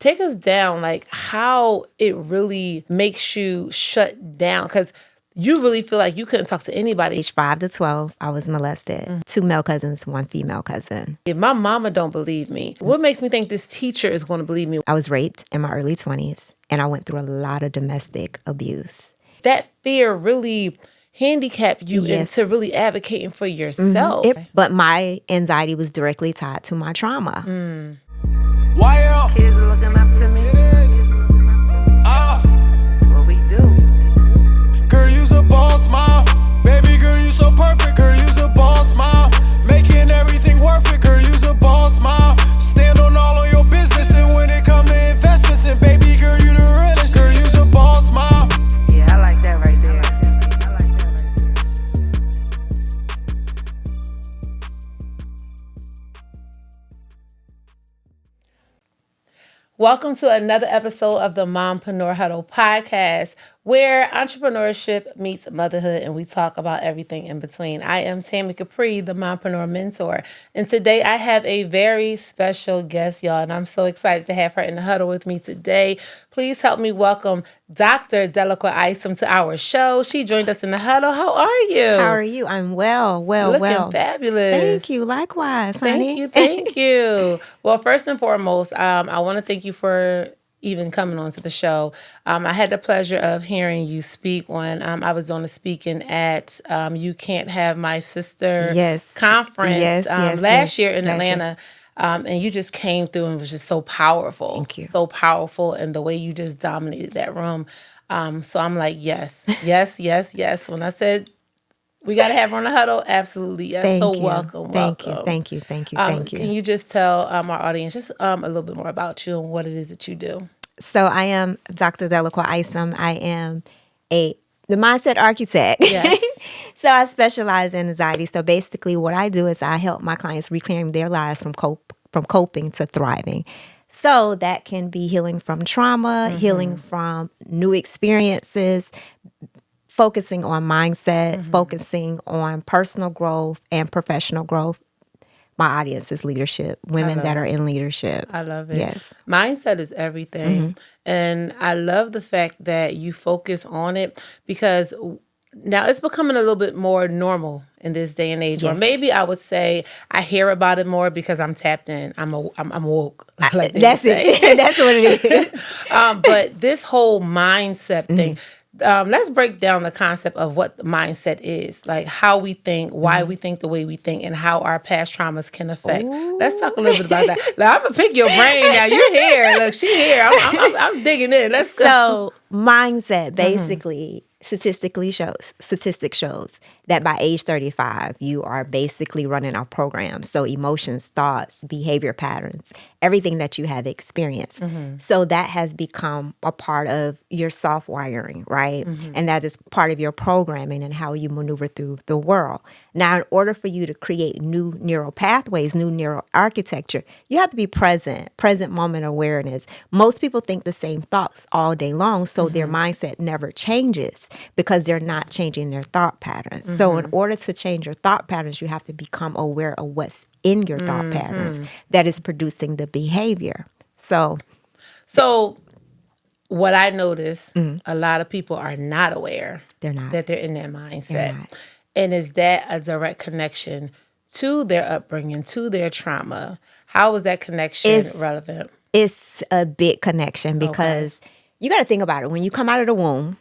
take us down, like how it really makes you shut down. Because you really feel like you couldn't talk to anybody. Age 5 to 12, I was molested. 2 male cousins, 1 female cousin. If my mama don't believe me, what makes me think this teacher is going to believe me? I was raped in my early 20s, and I went through a lot of domestic abuse. That fear really handicapped you Yes. into really advocating for yourself. But my anxiety was directly tied to my trauma. Why else? Kids are looking up to me. It is. What we do. Girl, you's a boss mom. Baby girl, you so perfect. Girl, you's a boss mom. Making everything worth it. Girl, you's a boss mom. Stand on all of your business. And when it come to investments, and baby girl, you the realest. Girl, you's a boss mom. Yeah, I like that right there. Welcome to another episode of the Mompreneur Huddle podcast, where entrepreneurship meets motherhood and we talk about everything in between. I am Tammy Capri, the Mompreneur mentor, and today I have a very special guest, y'all, and I'm so excited to have her in the huddle with me today. Please help me welcome Dr. Deliqua Isom to our show. She joined us in the huddle. How are you? How are you? I'm well. Looking fabulous. Thank you. Likewise, honey. Thank you. Well, first and foremost, I want to thank you for even coming onto the show. I had the pleasure of hearing you speak when I was doing a speaking at You Can't Have My Sister conference last year in Atlanta. And you just came through and was just so powerful. Thank you. So powerful, and the way you just dominated that room. So I'm like, yes. When I said we got to have her on the huddle, absolutely yes. Thank so you. welcome. Thank you. Can you just tell our audience just a little bit more about you and what it is that you do? So I am Dr. Deliqua Isom. I am the mindset architect. Yes. So I specialize in anxiety. So basically what I do is I help my clients reclaim their lives from coping to thriving. So that can be healing from trauma, healing from new experiences, focusing on mindset, focusing on personal growth and professional growth. My audience is leadership, women that are in leadership. I love it. Yes. Mindset is everything. And I love the fact that you focus on it, because now it's becoming a little bit more normal in this day and age. Yes. Or maybe I would say I hear about it more because I'm tapped in. I'm woke. Like That's it. That's what it is. But this whole mindset thing, let's break down the concept of what the mindset is, like how we think, why we think the way we think, and how our past traumas can affect. Ooh. Let's talk a little bit about that. Like, I'm gonna pick your brain now. You're here. Look, she here. I'm digging in. Let's go. So mindset basically statistics shows that by age 35, you are basically running a program. So emotions, thoughts, behavior patterns, everything that you have experienced. So that has become a part of your soft wiring, right? And that is part of your programming and how you maneuver through the world. Now, in order for you to create new neural pathways, new neural architecture, you have to be present moment awareness. Most people think the same thoughts all day long, so their mindset never changes because they're not changing their thought patterns. So in order to change your thought patterns, you have to become aware of what's in your thought patterns that is producing the behavior. So what I notice, a lot of people are not aware They're not. that they're in that mindset. They're not. And is that a direct connection to their upbringing, to their trauma? How is that connection relevant? It's a big connection because you got to think about it. When you come out of the womb,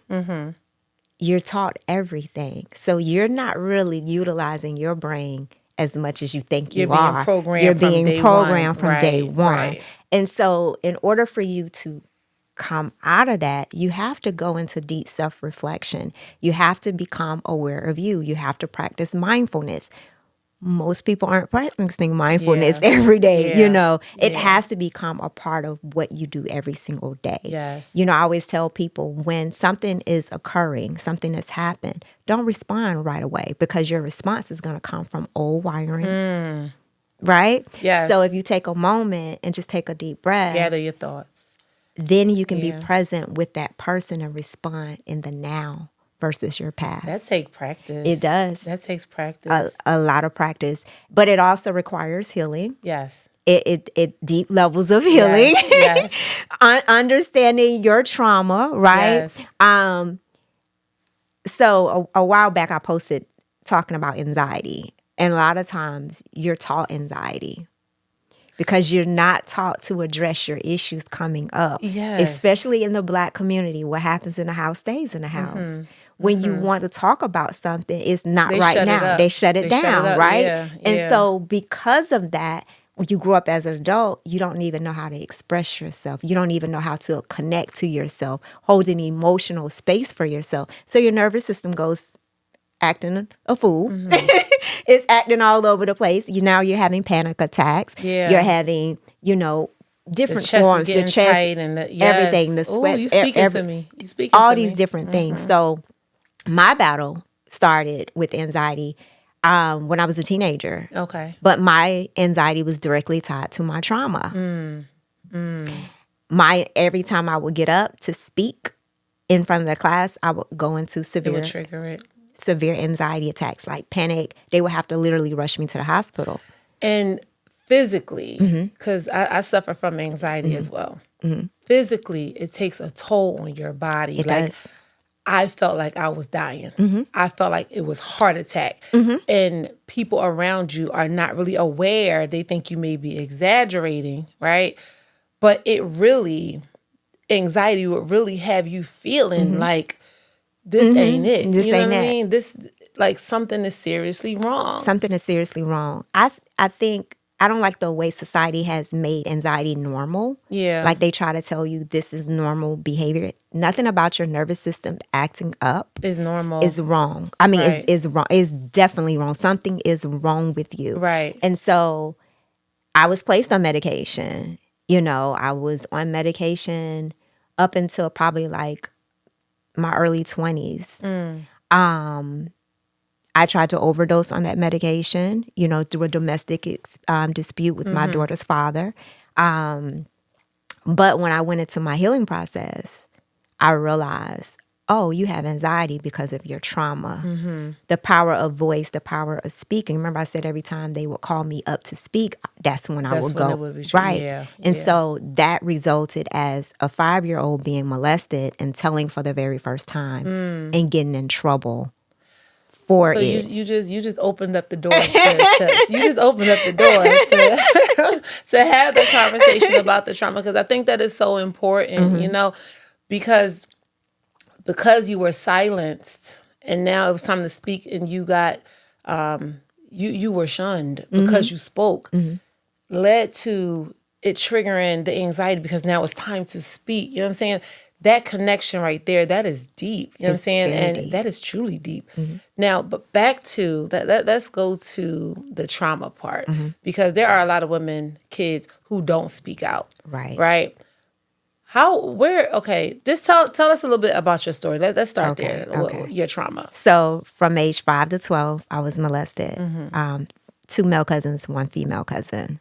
you're taught everything. So you're not really utilizing your brain as much as you think you are. You're being programmed from day one. Right. And so in order for you to come out of that, you have to go into deep self-reflection. You have to become aware of you. You have to practice mindfulness. Most people aren't practicing mindfulness every day. You know, it has to become a part of what you do every single day. Yes. You know, I always tell people when something is occurring, something that's happened, don't respond right away because your response is going to come from old wiring. Right? Yes. So if you take a moment and just take a deep breath, Gather your thoughts. then you can be present with that person and respond in the now versus your past. That takes practice. It does. That takes practice. A lot of practice. But it also requires healing. Yes. it deep levels of healing, Yes. understanding your trauma, right? Yes. So a while back, I posted talking about anxiety, and a lot of times you're taught anxiety because you're not taught to address your issues coming up. Yes. Especially in the Black community, what happens in the house stays in the house. When you want to talk about something, it's not They right shut it now. up. They shut it They shut down, it up. right? Yeah, And yeah. so because of that, when you grow up as an adult, you don't even know how to express yourself. You don't even know how to connect to yourself, hold an emotional space for yourself. So your nervous system goes acting a fool. It's acting all over the place. Now you're having panic attacks. Yeah. You're having, The different chest forms, is the getting chest, tight and everything, the Ooh, sweats, you speaking to me. You speaking all to these me. different things. So my battle started with anxiety when I was a teenager. Okay. But my anxiety was directly tied to my trauma. Every time I would get up to speak in front of the class, I would go into It would trigger it. severe anxiety attacks, like panic. They would have to literally rush me to the hospital. And physically, because I suffer from anxiety as well. Physically, it takes a toll on your body. It like does. I felt like I was dying. I felt like it was heart attack. And people around you are not really aware. They think you may be exaggerating, right? But anxiety would really have you feeling like this ain't it. This you know ain't what I it. mean? This, like, something is seriously wrong. Something is seriously wrong. I think I don't like the way society has made anxiety normal. Yeah. Like they try to tell you this is normal behavior. Nothing about your nervous system acting up Is normal. is wrong. I mean, Right. is wrong. Is definitely wrong. Something is wrong with you. Right. And so I was placed on medication. I was on medication up until probably like my early 20s. I tried to overdose on that medication, through a domestic dispute with my daughter's father. But when I went into my healing process, I realized, oh, you have anxiety because of your trauma. The power of voice, the power of speaking. Remember I said every time they would call me up to speak, that's when I would when go. it would be true. Right. Yeah, And yeah. so that resulted as a 5-year-old being molested and telling for the very first time and getting in trouble for So it. you just opened up the door you just opened up the door to have the conversation about the trauma, because I think that is so important, because you were silenced and now it was time to speak, and you got you were shunned because you spoke, led to it triggering the anxiety because now it's time to speak. You know what I'm saying? That connection right there, that is deep. You know what I'm It's saying? very And deep. that is truly deep. Now, but back to that, let's go to the trauma part, because there are a lot of women, kids who don't speak out. Right. Right. Just tell us a little bit about your story. Let's start there. Okay. Your trauma. So from age 5 to 12, I was molested. 2 male cousins, 1 female cousin.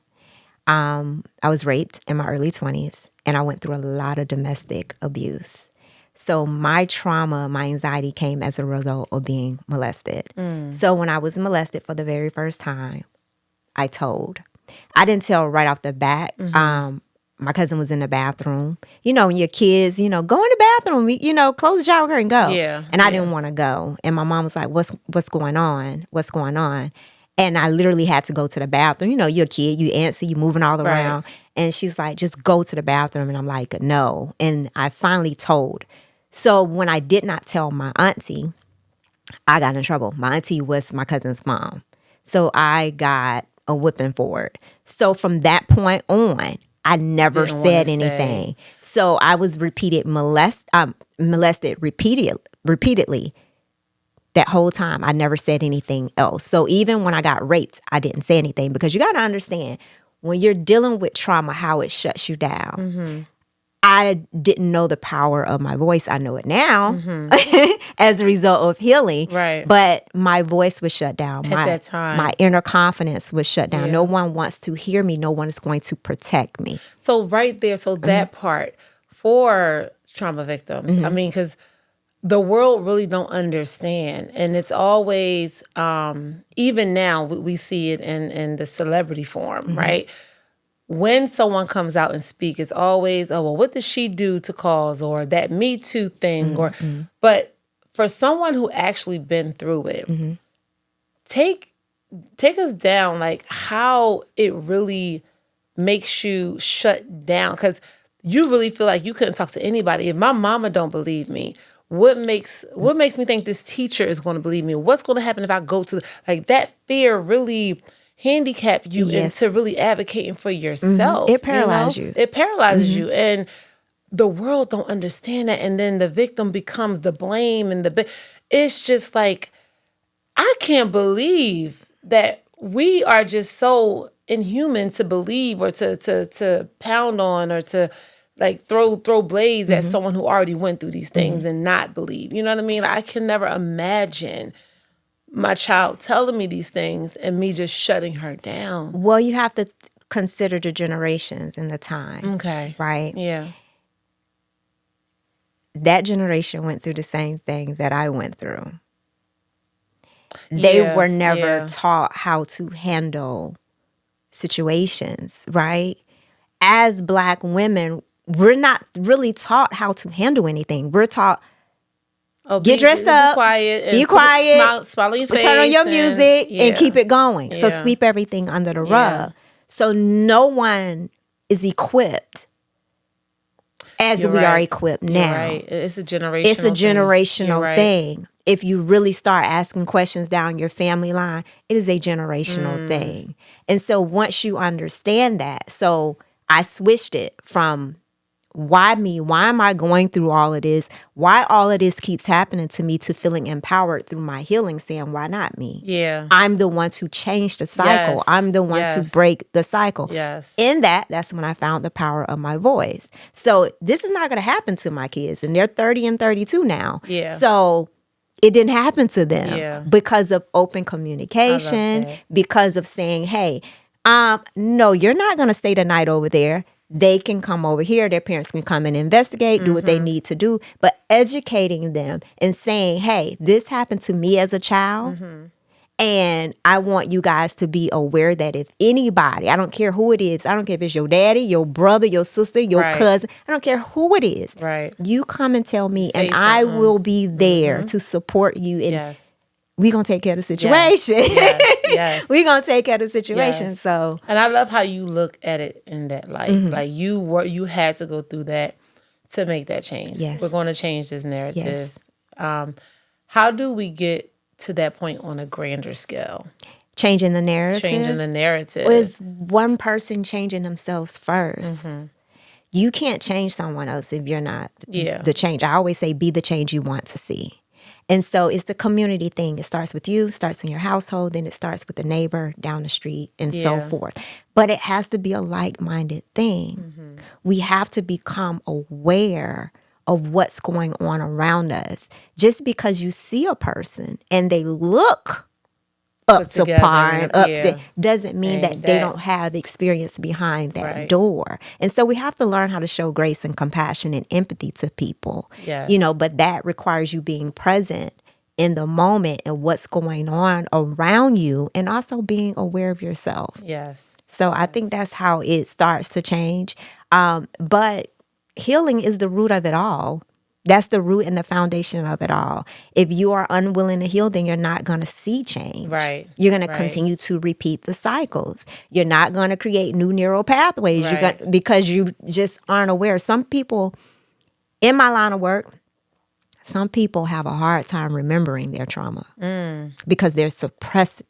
I was raped in my early 20s, and I went through a lot of domestic abuse. So my trauma, my anxiety came as a result of being molested. So when I was molested for the very first time, I told. I didn't tell right off the bat. My cousin was in the bathroom. When your kids, go in the bathroom, close the shower curtain and go. Yeah, And I didn't want to go. And my mom was like, what's going on? What's going on? And I literally had to go to the bathroom. You're a kid, you antsy, you moving all around. Right. And she's like, just go to the bathroom. And I'm like, no. And I finally told. So when I did not tell my auntie, I got in trouble. My auntie was my cousin's mom. So I got a whipping for it. So from that point on, I never Didn't said wanna say. anything. So I was molested repeatedly. That whole time, I never said anything else. So even when I got raped, I didn't say anything, because you got to understand, when you're dealing with trauma, how it shuts you down. I didn't know the power of my voice. I know it now as a result of healing. Right. But my voice was shut down. At that time. My inner confidence was shut down. Yeah. No one wants to hear me. No one is going to protect me. So right there, that part for trauma victims, I mean, because the world really don't understand. And it's always, even now, we see it in the celebrity form, right? when someone comes out and speak, it's always, oh, well, what did she do to cause, or that Me Too thing, or, but for someone who actually been through it, take us down, like how it really makes you shut down, because you really feel like you couldn't talk to anybody. If my mama don't believe me, what makes me think this teacher is going to believe me? What's going to happen if I go to, like, that fear really handicap you into really advocating for yourself. It paralyzes you. It paralyzes you. And the world don't understand that. And then the victim becomes the blame, and it's just like, I can't believe that we are just so inhuman to believe, or to pound on, or to like throw blades at someone who already went through these things and not believe. You know what I mean? I can never imagine my child telling me these things and me just shutting her down. Well, you have to consider the generations and the time. Okay. Right? Yeah. That generation went through the same thing that I went through. They were never taught how to handle situations, right? As Black women, we're not really taught how to handle anything. We're taught, get dressed up, be quiet, smile on your face, turn on your music, and keep it going. So sweep everything under the rug. So no one is equipped as we are equipped now. Right. It's a generational thing. If you really start asking questions down your family line, it is a generational thing. And so once you understand that, so I switched it from why me? Why am I going through all of this? Why all of this keeps happening to me, to feeling empowered through my healing, saying, why not me? Yeah. I'm the one to change the cycle. Yes. I'm the one to break the cycle. Yes. In that's when I found the power of my voice. So this is not going to happen to my kids. And they're 30 and 32 now. Yeah. So it didn't happen to them because of open communication, because of saying, hey, no, you're not going to stay the night over there. They can come over here. Their parents can come and investigate, do what they need to do. But educating them and saying, hey, this happened to me as a child. And I want you guys to be aware that if anybody, I don't care who it is, I don't care if it's your daddy, your brother, your sister, your cousin, I don't care who it is. Right. You come and tell me, and I will be there to support you. And we're going to take care of the situation. Yes. We're going to take care of the situation. Yes. So, and I love how you look at it in that light. Like you had to go through that to make that change. Yes. We're going to change this narrative. Yes. How do we get to that point on a grander scale? Changing the narrative. Is one person changing themselves first. You can't change someone else if you're not the change. I always say, be the change you want to see. And so it's the community thing. It starts with you, starts in your household, then it starts with the neighbor down the street, and so forth. But it has to be a like-minded thing. We have to become aware of what's going on around us. Just because you see a person and they look up to par and doesn't mean that they don't have experience behind that door. And so we have to learn how to show grace and compassion and empathy to people. You know, but that requires you being present in the moment and what's going on around you, and also being aware of yourself. So I think that's how it starts to change. But healing is the root of it all. That's the root and the foundation of it all. If you are unwilling to heal, then you're not going to see change. You're going to continue to repeat the cycles. You're not going to create new neural pathways because you just aren't aware. Some people, in my line of work, some people have a hard time remembering their trauma because they're suppressed.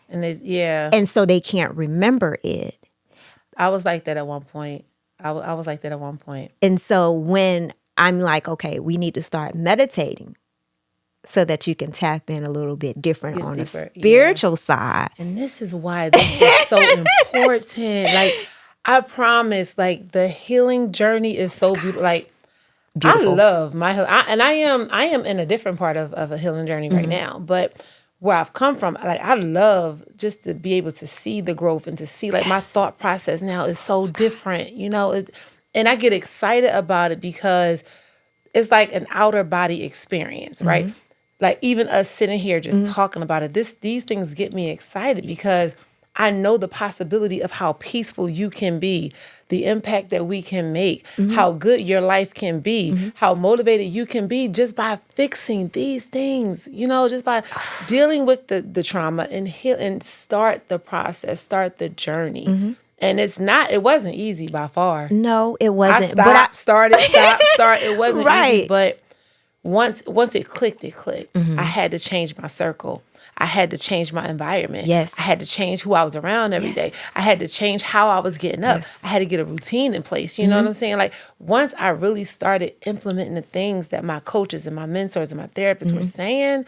And so they can't remember it. I was like that at one point. I was like that at one point. And so when I'm like, okay, we need to start meditating so that you can tap in a little bit different on the spiritual side. And this is why this is so important. Like, I promise, like, the healing journey is so beautiful. Like, beautiful. I love my healing. I am in a different part of a healing journey right now. But where I've come from, like, I love just to be able to see the growth and to see, like, my thought process now is so different, you know. And I get excited about it because it's like an outer body experience, right? Like, even us sitting here just talking about it, these things get me excited because I know the possibility of how peaceful you can be, the impact that we can make, how good your life can be, how motivated you can be just by fixing these things, just by dealing with the trauma and heal and start the process, start the journey. And it wasn't easy by far. No, it wasn't. Start. It wasn't Right. easy, but once it clicked, it clicked. I had to change my circle. I had to change my environment. Yes. I had to change who I was around every day. I had to change how I was getting up. I had to get a routine in place. You know what I'm saying? Like, once I really started implementing the things that my coaches and my mentors and my therapists were saying,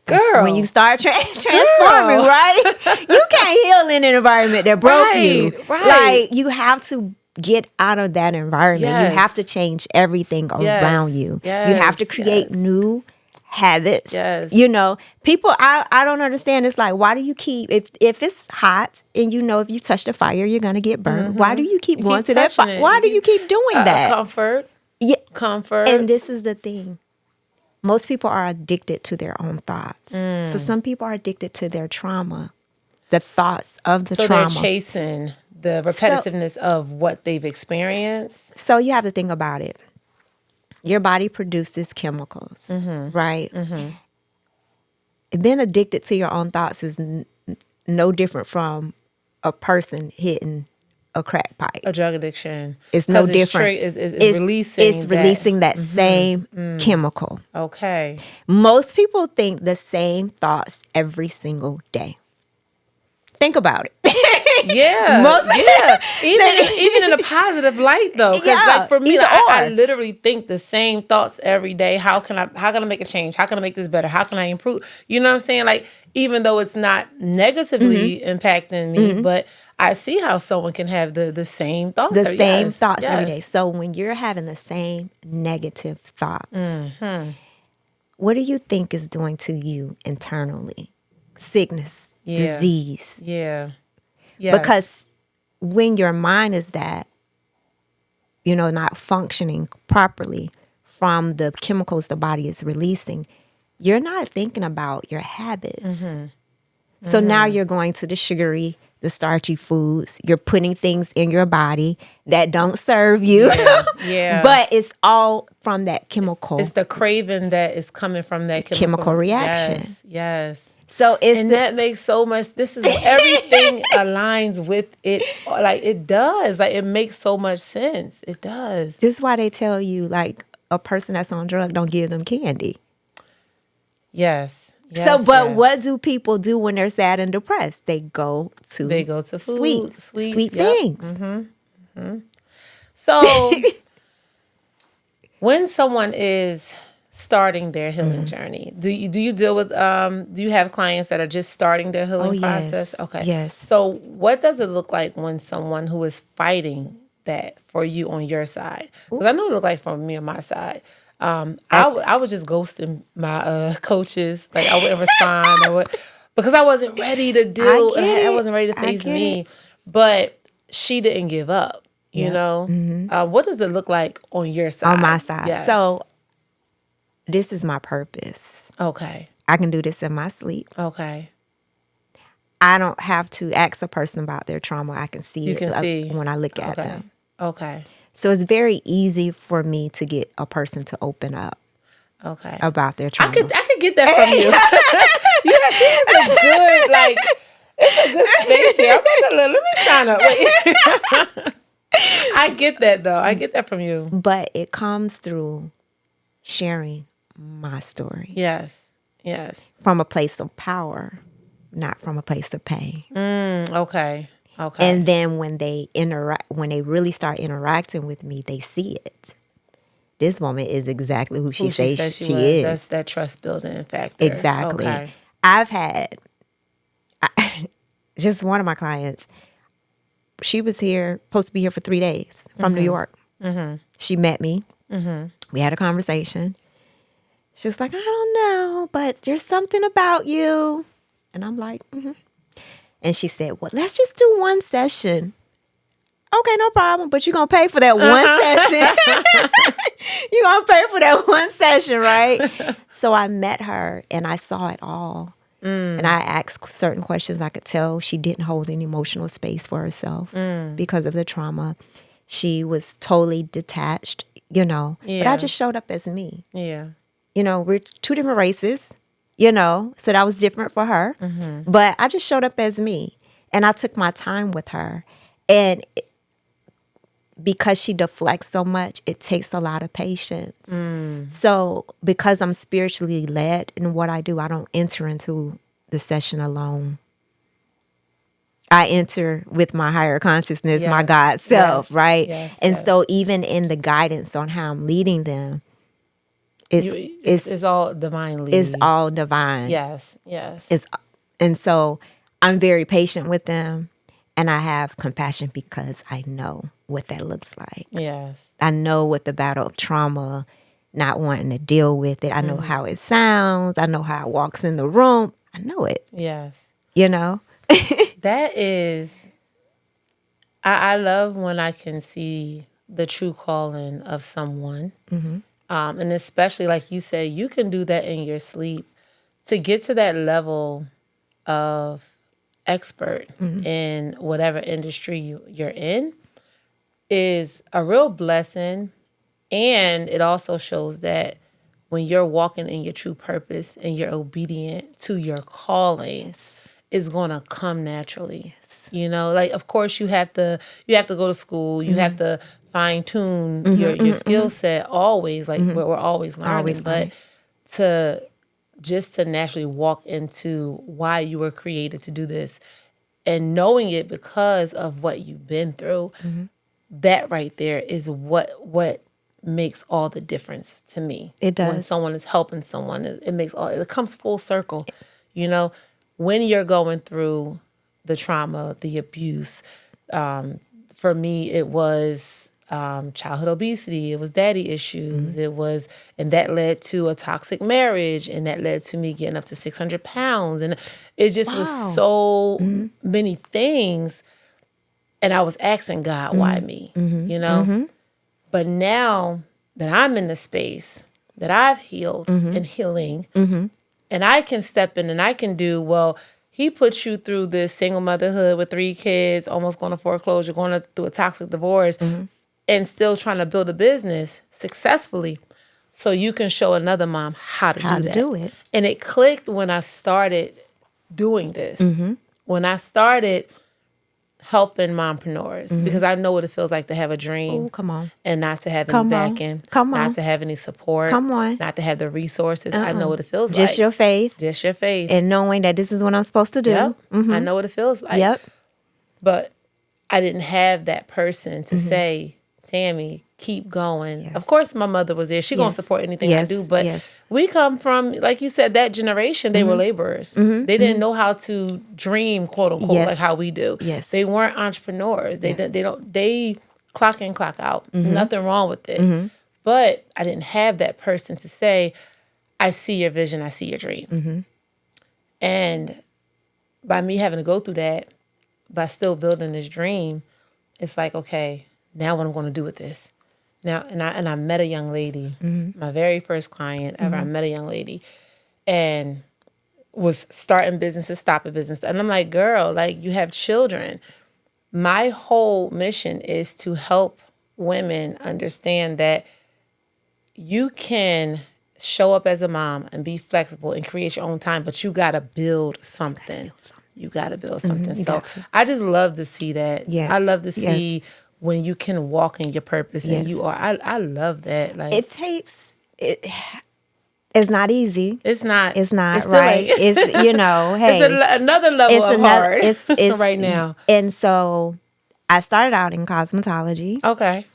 girl. When you start transforming, right? You can't heal in an environment that broke you. Right. Like, you have to get out of that environment. Yes. You have to change everything around you. Yes. You have to create new habits. Yes. People, I don't understand. It's like, why do you keep, if it's hot and if you touch the fire, you're going to get burned. Why do you keep going to that fire? Why do you keep doing that? Comfort. Yeah. Comfort. And this is the thing. Most people are addicted to their own thoughts. So some people are addicted to their trauma, the thoughts of the trauma. So they're chasing the repetitiveness of what they've experienced. So you have to think about it. Your body produces chemicals, right? Being addicted to your own thoughts is no different from a person hitting a crack pipe. A drug addiction. It's no different. It's releasing that same chemical. Okay. Most people think the same thoughts every single day. Think about it. Yeah. Even in a positive light though. Because like for me, I literally think the same thoughts every day. How can I make a change? How can I make this better? How can I improve? You know what I'm saying? Like, even though it's not negatively impacting me, but I see how someone can have the same thoughts. The same thoughts every day. So when you're having the same negative thoughts, what do you think is doing to you internally? Sickness, disease. Yeah. Yes. Because when your mind is not functioning properly from the chemicals the body is releasing, you're not thinking about your habits. So now you're going to the sugary, the starchy foods. You're putting things in your body that don't serve you. Yeah. But it's all from that chemical. It's the craving that is coming from that chemical reaction. Yes. So that makes so much. This is everything aligns with it. Like, it does. Like, it makes so much sense. It does. This is why they tell you, like, a person that's on drugs, don't give them candy. Yes. What do people do when they're sad and depressed? They go to food, sweet things. So when someone is starting their healing journey, do you deal with do you have clients that are just starting their healing process? Okay. Yes. So what does it look like when someone who is fighting that for you on your side? Because I know it looked like from me on my side. I was just ghosting my coaches. Like, I wouldn't respond. Because I wasn't ready to deal. I wasn't ready to face me. But she didn't give up. You know. What does it look like on your side? On my side. Yes. So this is my purpose. Okay. I can do this in my sleep. Okay. I don't have to ask a person about their trauma. I can see when I look at them. Okay. So it's very easy for me to get a person to open up. Okay. About their trauma. I could get that from you. Yeah, she has a good, it's a good space here. Let me sign up. Wait. I get that though. I get that from you. But it comes through sharing my story. Yes. From a place of power, not from a place of pain. Okay. And then when they really start interacting with me, they see it. This woman is exactly who she says she is. That's that trust building factor. Exactly. Okay. I've had just one of my clients. She was supposed to be here for 3 days from New York. She met me. We had a conversation. She's like, I don't know, but there's something about you. And I'm like, And she said, well, let's just do one session. Okay, no problem. But you're going to pay for that one session. You're going to pay for that one session, right? So I met her and I saw it all. And I asked certain questions. I could tell she didn't hold any emotional space for herself because of the trauma. She was totally detached, you know. But Yeah. I just showed up as me. Yeah. You know, we're two different races, you know, so that was different for her. But I just showed up as me. And I took my time with her. And because she deflects so much, it takes a lot of patience. So because I'm spiritually led in what I do, I don't enter into the session alone. I enter with my higher consciousness, my Yes. God self, Yes. right? Yes. And Yes. so even in the guidance on how I'm leading them, it's It's all divine lead. it's all divine. Yes. Yes. And so I'm very patient with them, and I have compassion because I know what that looks like. Yes. I know what the battle of trauma, not wanting to deal with it. I know how it sounds. I know how it walks in the room. I know it, Yes. you know? That is, I love when I can see the true calling of someone. And especially, like you said, you can do that in your sleep. To get to that level of expert in whatever industry you're in is a real blessing. And it also shows that when you're walking in your true purpose and you're obedient to your calling, it's going to come naturally. You know, like of course you have to go to school, you have to fine tune your skill set always. Like we're always learning, Always learning. but to just to naturally walk into why you were created to do this and knowing it because of what you've been through, that right there is what makes all the difference to me. It does. When someone is helping someone, it makes it comes full circle. You know, when you're going through the trauma, the abuse, for me it was childhood obesity, it was daddy issues, it was, and that led to a toxic marriage, and that led to me getting up to 600 pounds, and it just was so many things. And I was asking God, why me? You know? But now that I'm in the space that I've healed and healing, and I can step in and I can do, well, he put you through this single motherhood with 3 kids, almost going to foreclosure, going through a toxic divorce, and still trying to build a business successfully. So you can show another mom how to do that. And it clicked when I started doing this. When I started helping mompreneurs, because I know what it feels like to have a dream. Oh, come on. And not to have any backing. Not to have any support. Not to have the resources. I know what it feels like. Just your faith. Just your faith. And knowing that this is what I'm supposed to do. Yep. I know what it feels like. But I didn't have that person to say, Tammy, keep going. Of course, my mother was there. She gonna support anything I do. But we come from, like you said, that generation. They were laborers. They didn't know how to dream, quote unquote, like how we do. They weren't entrepreneurs. They clock in, clock out. Nothing wrong with it. But I didn't have that person to say, I see your vision. I see your dream. And by me having to go through that, by still building this dream, it's like, okay, now what I'm going to do with this. Now, and I met a young lady, my very first client ever. I met a young lady and was starting businesses, stopping business. And I'm like, girl, like you have children. My whole mission is to help women understand that you can show up as a mom and be flexible and create your own time, but you got to build something. You got to build something. So I just love to see that. I love to see when you can walk in your purpose and you are. I love that. Like it takes it. It's not easy. It's not. It's not it's right. It's hey, it's another level of hard. It's right now. And so I started out in cosmetology. Okay.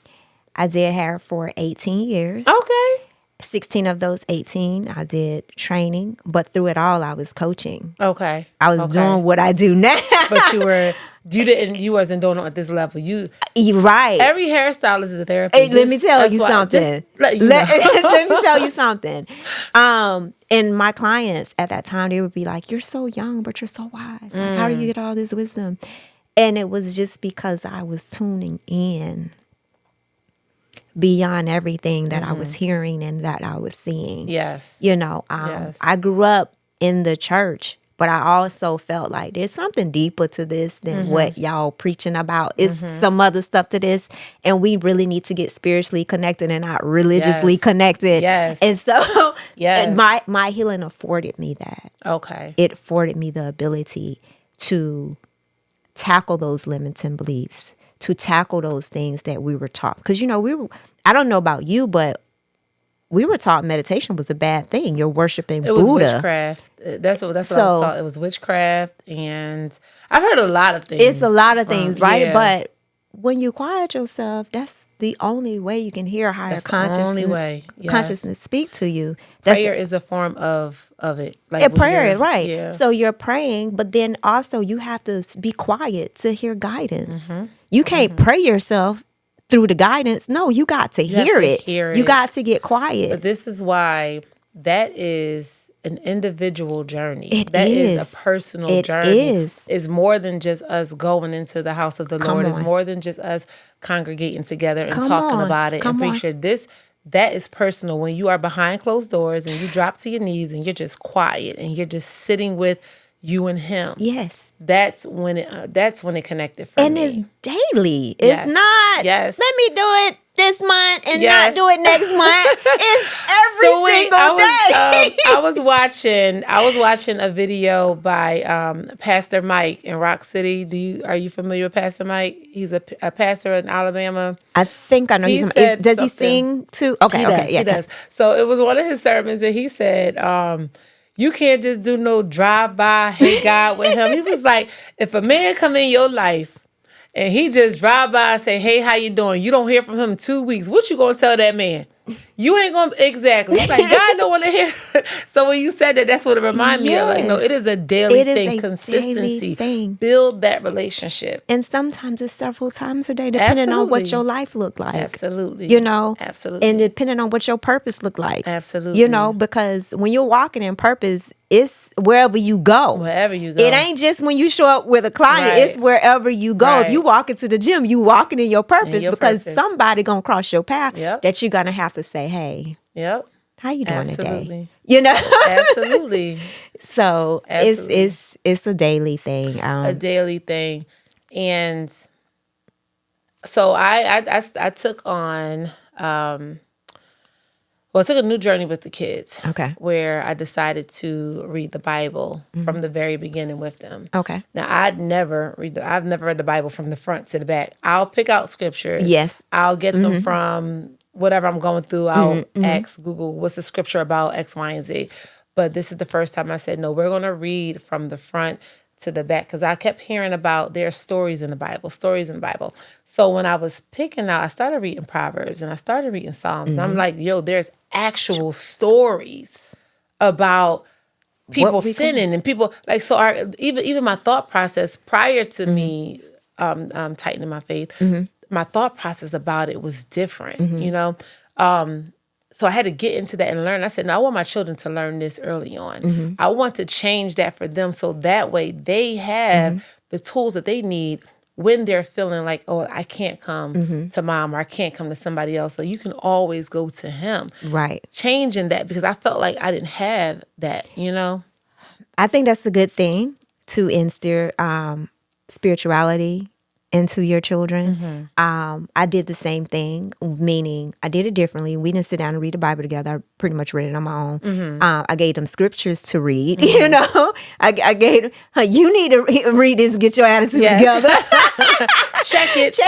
I did hair for 18 years. Okay. 16 of those 18, I did training, but through it all, I was coaching. Okay. I was doing what I do now. But you wasn't doing it at this level. You're right. Every hairstylist is a therapist. Hey, let me tell you something. Let me tell you something. And my clients at that time, they would be like, you're so young, but you're so wise. Like, how do you get all this wisdom? And it was just because I was tuning in beyond everything that I was hearing and that I was seeing. Yes. I grew up in the church But I also felt like there's something deeper to this than what y'all preaching about. It's some other stuff to this. And we really need to get spiritually connected and not religiously Yes. connected. Yes. And so Yes. my healing afforded me that. Okay. It afforded me the ability to tackle those limiting beliefs, to tackle those things that we were taught. Because, I don't know about you, but we were taught meditation was a bad thing. You're worshiping It was Buddha. witchcraft. That's what I was taught. It was witchcraft, and I've heard a lot of things. It's a lot of things, right? Yeah. But when you quiet yourself, that's the only way you can hear higher That's the consciousness. only way. Yes. Consciousness speak to you. That's Prayer is a form of it. Like a when prayer, you're- right? Yeah. So you're praying, but then also you have to be quiet to hear guidance. Mm-hmm. You can't pray yourself through the guidance. No, you got to have hear to it. hear You it. got to get quiet. But this is why that is an individual journey. It That is. is a personal It journey. is. It's more than just us going into the house of the Come Lord. It's on. more than just us congregating together and Come talking on. about it Come and on. preaching. That is personal. When you are behind closed doors and you drop to your knees and you're just quiet and you're just sitting with you and him. Yes. That's when it connected for And me. it's daily. Yes. It's not, Yes. let me do it this month and Yes. not do it next month. It's every single day. I was watching a video by Pastor Mike in Rock City. Are you familiar with Pastor Mike? He's a pastor in Alabama. I think I know He he's said does he something. sing too? Okay, He okay, does, yeah. he does. So it was one of his sermons, and he said, you can't just do no drive-by, hey God with him. He was like, if a man come in your life and he just drive by and say, hey, how you doing? You don't hear from him in 2 weeks. What you gonna tell that man? You ain't gonna, exactly. He's like, God don't want to hear. So when you said that, that's what it reminded me of. Like, no, it is a daily It is thing. a Consistency. daily thing. Build that relationship. And sometimes it's several times a day, depending on what Absolutely. your life look like. Absolutely. Absolutely. And depending on what your purpose look like. Absolutely. Because when you're walking in purpose, it's wherever you go. Wherever you go. It ain't just when you show up with a client. Right. It's wherever you go. Right. If you walk into the gym, you walking in your purpose your because purpose. somebody gonna cross your path Yep. that you're gonna have to say, hey, Yep. how you doing today? Absolutely. Absolutely. So Absolutely. it's a daily thing. A daily thing. And so I took on I took a new journey with the kids. Okay. Where I decided to read the Bible from the very beginning with them. Okay. Now I've never read the Bible from the front to the back. I'll pick out scriptures. Yes. I'll get them from whatever I'm going through. I'll ask Google, what's the scripture about X, Y, and Z. But this is the first time I said, no, we're going to read from the front to the back. Because I kept hearing about their stories in the Bible. So when I was picking out, I started reading Proverbs and I started reading Psalms. And I'm like, yo, there's actual stories about people sinning and people like, so even my thought process prior to me tightening my faith, my thought process about it was different, so I had to get into that and learn. I said, no, I want my children to learn this early on. I want to change that for them so that way they have the tools that they need when they're feeling like, oh, I can't come to mom or I can't come to somebody else. So you can always go to him. Right. Changing that because I felt like I didn't have that, I think that's a good thing to instill spirituality into your children. I did the same thing, meaning I did it differently. We didn't sit down and read the Bible together. I pretty much read it on my own. I gave them scriptures to read. I gave them, you need to read this and get your attitude together. Check it.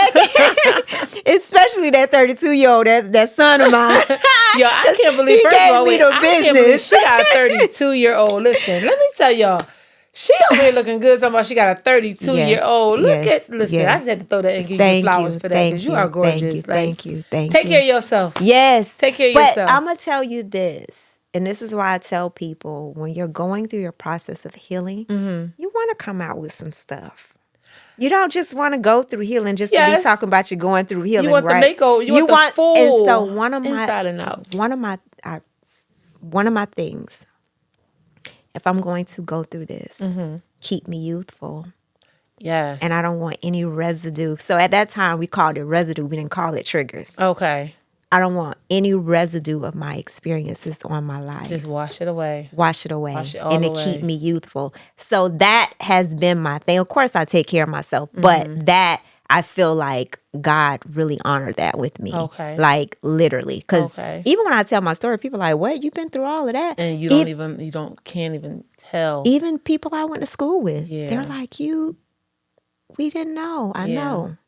Especially that 32-year-old, that son of mine. Yo, I can't believe, He first of gave all, me wait, the I can't believe business. she got a 32-year-old. Listen, let me tell y'all. She over here looking good. Talking about she got a 32-year-old. Listen, I just had to throw that and give you flowers for that because you are gorgeous. Thank you. Take care of yourself. Yes. Take care of but yourself. I'm going to tell you this, and this is why I tell people when you're going through your process of healing, you want to come out with some stuff. You don't just want to go through healing just to be talking about you going through healing, You want right? the makeover. You want the full and so one of my inside and out. One of my things, if I'm going to go through this, keep me youthful. Yes. And I don't want any residue. So at that time, we called it residue. We didn't call it triggers. Okay. I don't want any residue of my experiences on my life. Just wash it away. Wash it away. Wash it all and to away. keep me youthful. So that has been my thing. Of course, I take care of myself, but that I feel like God really honored that with me. Okay. Like literally. Because Okay. even when I tell my story, people are like, what? You've been through all of that? And you can't even tell. Even people I went to school with, Yeah. they're like, we didn't know. I know.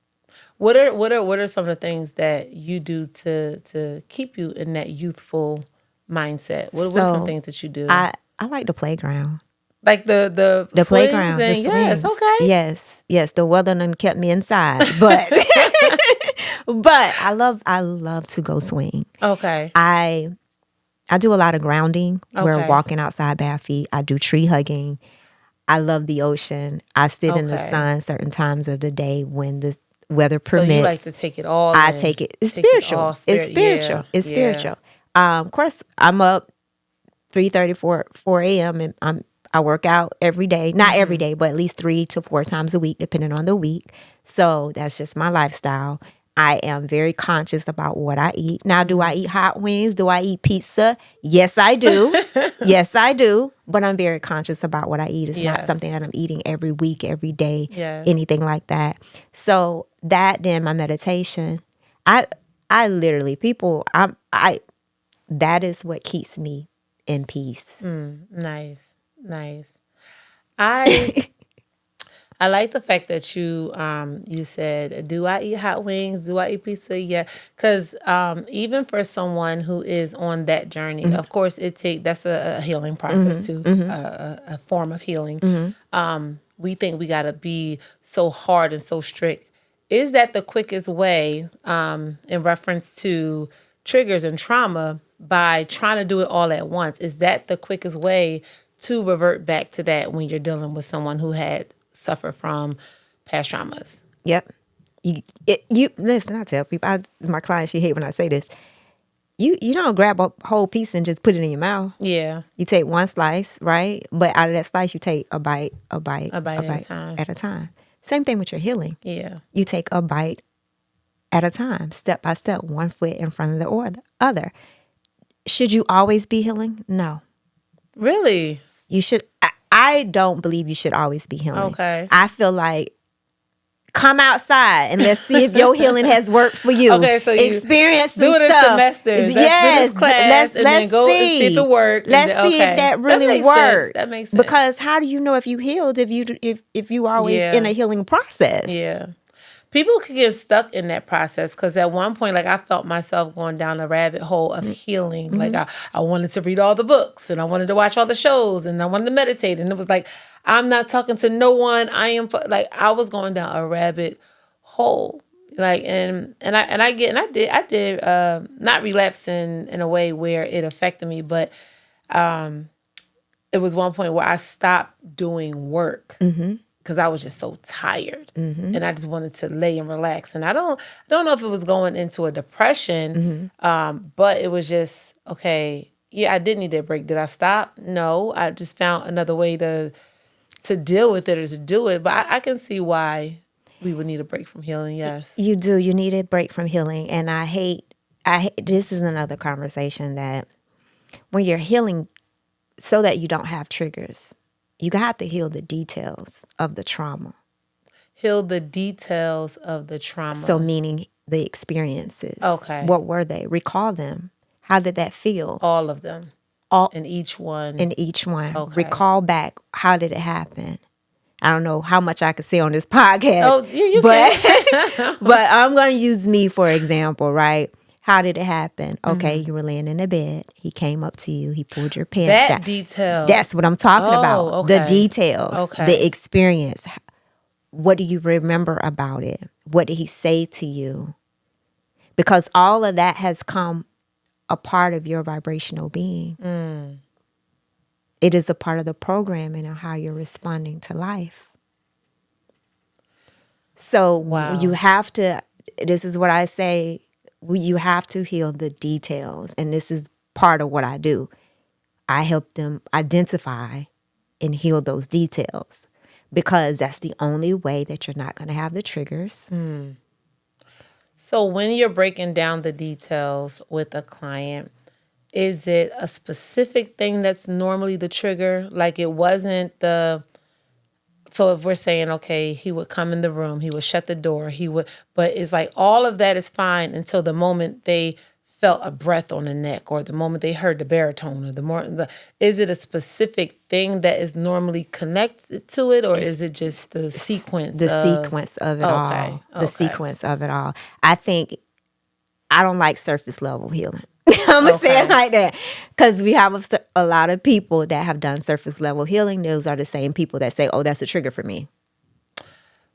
What are some of the things that you do to keep you in that youthful mindset? What are some things that you do? I like the playground. Like the swings playground. And, the yes, swings. okay. Yes. The weather done kept me inside, but but I love to go swing. Okay. I do a lot of grounding. We're Okay. walking outside bare feet. I do tree hugging. I love the ocean. I sit in the Okay. sun certain times of the day when the weather So permits. you like to take it all I in. take it. It's Take it spiritual. all It's spiritual. Yeah. It's Yeah. spiritual. Of course, I'm up 3:30, 4 a.m. and I work out every day. Not every day, but at least 3 to 4 times a week, depending on the week. So that's just my lifestyle. I am very conscious about what I eat. Now, do I eat hot wings? Do I eat pizza? Yes, I do. Yes, I do. But I'm very conscious about what I eat. It's not Yes. something that I'm eating every week, every day, Yes. anything like that. So that, then my meditation. I literally, that is what keeps me in peace. Nice. I like the fact that you said, do I eat hot wings? Do I eat pizza? Yeah, because even for someone who is on that journey, of course that's a healing process too, a form of healing. We think we got to be so hard and so strict. Is that the quickest way, in reference to triggers and trauma, by trying to do it all at once? Is that the quickest way to revert back to that when you're dealing with someone who had suffered from past traumas? Yep. You listen, I tell people, my clients, she hate when I say this. You don't grab a whole piece and just put it in your mouth. Yeah. You take one slice, right? But out of that slice, you take a bite A bite at a time. Same thing with your healing. Yeah. You take a bite at a time, step by step, one foot in front of the other. Should you always be healing? No. Really? You should. I don't believe you should always be healing. Okay. I feel like come outside and let's see if your healing has worked for you. Okay, so you experience do some it in stuff. semesters. Yes, Let's do this class and then go and see if it worked. Let's see if that really makes worked. sense. That makes sense. Because how do you know if you healed if you always Yeah. in a healing process? Yeah. People could get stuck in that process because at one point, like I felt myself going down a rabbit hole of healing. Like I wanted to read all the books and I wanted to watch all the shows and I wanted to meditate. And it was like, I'm not talking to no one. I was going down a rabbit hole. Like, I did not relapse in a way where it affected me, but it was one point where I stopped doing work. Because I was just so tired, and I just wanted to lay and relax. And I don't know if it was going into a depression, but it was just okay. Yeah, I did need that break. Did I stop? No, I just found another way to deal with it or to do it. But I can see why we would need a break from healing. Yes, You do. You need a break from healing, and I hate. This is another conversation that when you're healing, so that you don't have triggers. You have to heal the details of the trauma. Heal the details of the trauma. So meaning the experiences. Okay. What were they? Recall them. How did that feel? All of them. All In each one. in each one. Okay. Recall back. How did it happen? I don't know how much I can say on this podcast. Oh, you but, can. but I'm going to use me for example, right? How did it happen? Okay, you were laying in the bed. He came up to you. He pulled your pants That down. detail. That's what I'm talking about. okay. The details, Okay. the experience. What do you remember about it? What did he say to you? Because all of that has come a part of your vibrational being. It is a part of the programming of how you're responding to life. So Wow. you have to, this is what I say, you have to heal the details. And this is part of what I do. I help them identify and heal those details because that's the only way that you're not going to have the triggers. So when you're breaking down the details with a client, is it a specific thing that's normally the trigger? Like it wasn't the, so if we're saying, okay, he would come in the room, he would shut the door, but it's like all of that is fine until the moment they felt a breath on the neck or the moment they heard the baritone or is it a specific thing that is normally connected to it, or is it just the sequence? Sequence of it all. The sequence of it all. I think I don't like surface level healing. I'm going to say it like that. Because we have a lot of people that have done surface level healing. Those are the same people that say, oh, that's a trigger for me.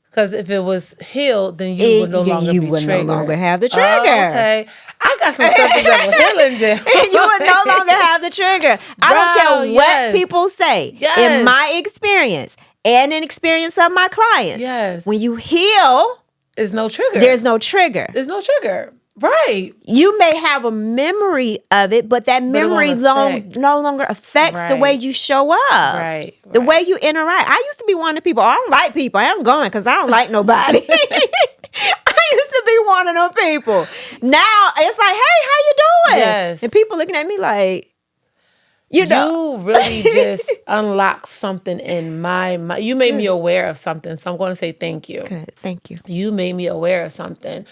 Because if it was healed, then you would no longer be triggered. no longer have the trigger. Oh, okay. I got some surface level healing there. You would no longer have the trigger. I don't care what people say. Yes. In my experience and in experience of my clients. Yes. When you heal, there's no trigger. There's no trigger. There's no trigger. Right. You may have a memory of it, but that memory no longer affects the way you show up. Right. The way you interact. I used to be one of the people, I don't like people. I'm going because I don't like nobody. I used to be one of them people. Now it's like, hey, how you doing? Yes. And people looking at me like, you know. You really just unlocked something in my mind. You made me aware of something. So I'm going to say thank you. Good. Thank you. You made me aware of something.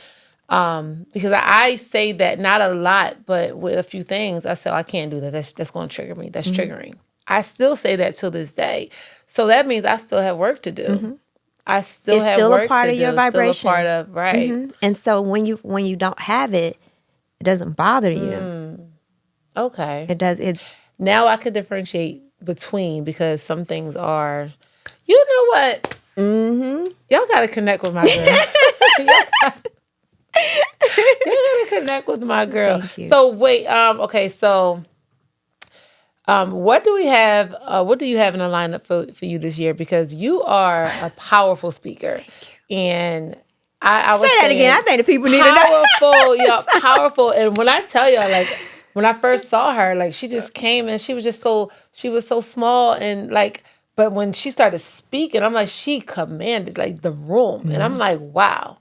Because I say that not a lot, but with a few things, I say, I can't do that. That's going to trigger me. That's triggering. I still say that till this day. So that means I still have work to do. I still have still work to do. A part of your vibration. Still a part of, right. And so when you don't have it, it doesn't bother you. Okay. It does. Now I could differentiate between, because some things are, you know what? Y'all got to connect with my girl. You're gonna connect with my girl. Thank you. So wait, okay, so what do we have? What do you have in the lineup for you this year? Because you are a powerful speaker. And I was say that again. I think the people need to know. Powerful, yeah, powerful. And when I tell y'all, like when I first saw her, like she just came and she was so small and like. But when she started speaking, I'm like, she commanded like the room, and I'm like, wow.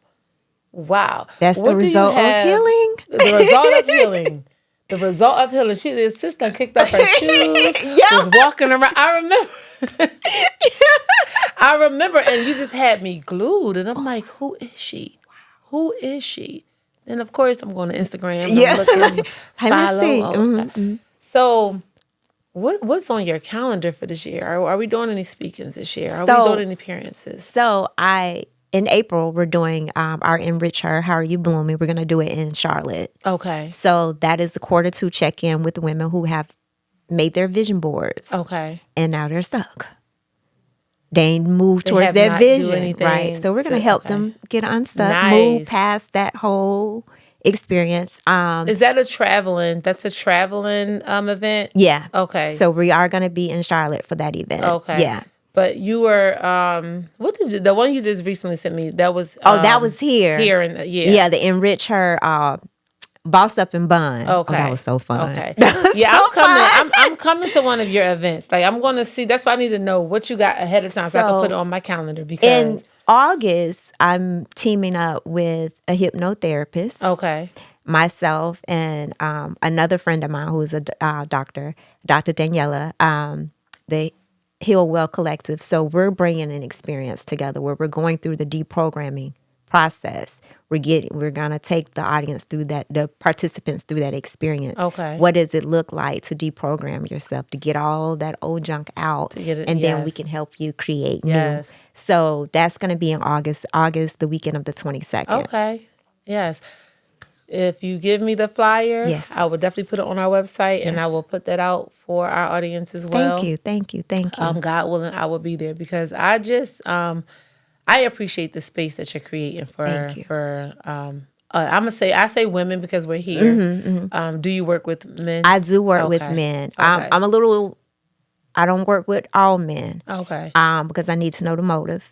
That's the result of healing. The result of healing. The result of healing. The assistant kicked up her shoes, was walking around. I remember, and you just had me glued. And I'm like, who is she? Who is she? And of course, I'm going to Instagram. I'm follow. So, what's on your calendar for this year? Are we doing any speakings this year? Are we doing any appearances? So, in April, we're doing our Enrich Her, How Are You Blooming? We're going to do it in Charlotte. Okay. So that is the Q2 check-in with the women who have made their vision boards. Okay. And now they're stuck. They ain't moved towards their vision. Right. So we're going to help them get unstuck, move past that whole experience. Is that a traveling event? Yeah. Okay. So we are going to be in Charlotte for that event. Okay. Yeah. But you were, the one you just recently sent me, that was... that was here. Here, Yeah, the Enrich Her, Boss Up and Bun. Okay. Oh, that was so fun. Okay. Yeah, I'm coming to one of your events. Like, I'm going to see, that's why I need to know what you got ahead of time so I can put it on my calendar, because... In August, I'm teaming up with a hypnotherapist. Okay. Myself and another friend of mine who is a doctor, Dr. Daniela, the Heal Well Collective. So we're bringing an experience together where we're going through the deprogramming process. We're going to take the audience through that, the participants through that experience. Okay. What does it look like to deprogram yourself, to get all that old junk out, and then we can help you create new. So that's going to be in August, the weekend of the 22nd. Okay. Yes. If you give me the flyer, I will definitely put it on our website, and I will put that out for our audience as well. Thank you. God willing, I will be there, because I just I appreciate the space that you're creating for I'm gonna say women because we're here. Do you work with men? I do work with men. Okay. I don't work with all men. Okay. Because I need to know the motive.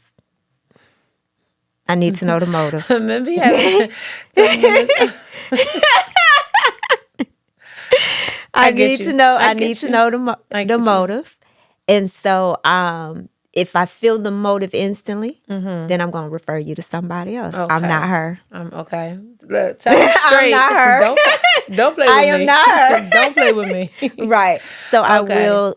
I need to know the motive. Maybe I need to know the motive. And so if I feel the motive instantly, then I'm going to refer you to somebody else. Okay. I'm not her. Okay. Look, tell me straight. I'm not her. Don't play with me. I am not her. Don't play with me. Right. So I Okay. will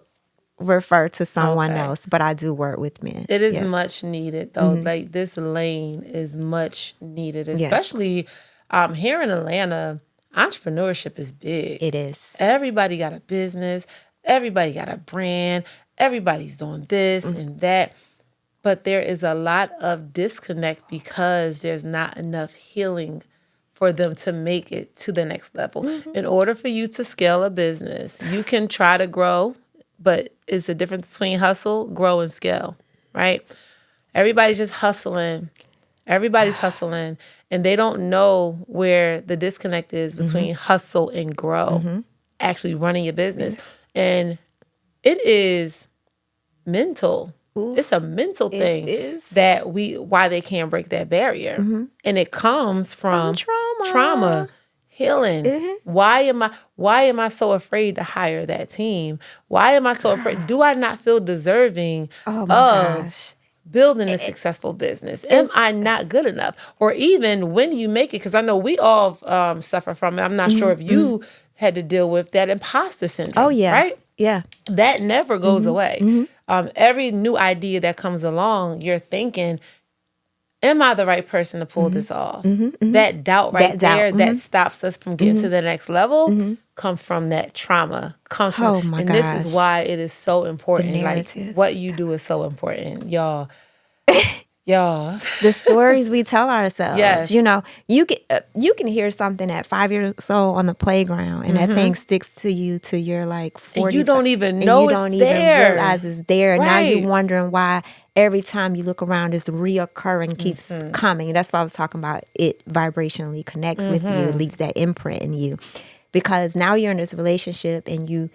refer to someone Okay. else, but I do work with men. It is Yes. much needed, though. Like, this lane is much needed, especially here in Atlanta. Entrepreneurship is big. It is. Everybody got a business. Everybody got a brand. Everybody's doing this and that. But there is a lot of disconnect because there's not enough healing for them to make it to the next level. In order for you to scale a business, you can try to grow, but it's the difference between hustle, grow, and scale, right? Everybody's just hustling. Everybody's hustling, and they don't know where the disconnect is between hustle and grow, actually running your business. And it is mental. It's a mental thing is. that why they can't break that barrier. And it comes from trauma, healing. Why am I so afraid to hire that team? Why am I so afraid? Do I not feel deserving Oh my of gosh. building a successful business? Am I not good enough? Or even when you make it, because I know we all suffer from it. I'm not sure if you had to deal with that imposter syndrome. Oh, yeah. Right? Yeah. That never goes away. Every new idea that comes along, you're thinking, am I the right person to pull this off? That doubt right That doubt, there that stops us from getting to the next level comes from that trauma. Comes from, Oh, my and this gosh. is why it is so important. Like, narratives. what you do is so important, y'all. Y'all. The stories we tell ourselves. Yes. You know, you can hear something at 5 years old on the playground, and that thing sticks to you till you're like 40. And you don't even and know you it's don't there. even realize it's there. Now Right. you're wondering why every time you look around, it's reoccurring, keeps coming. That's why I was talking about it vibrationally connects with you. It leaves that imprint in you. Because now you're in this relationship and you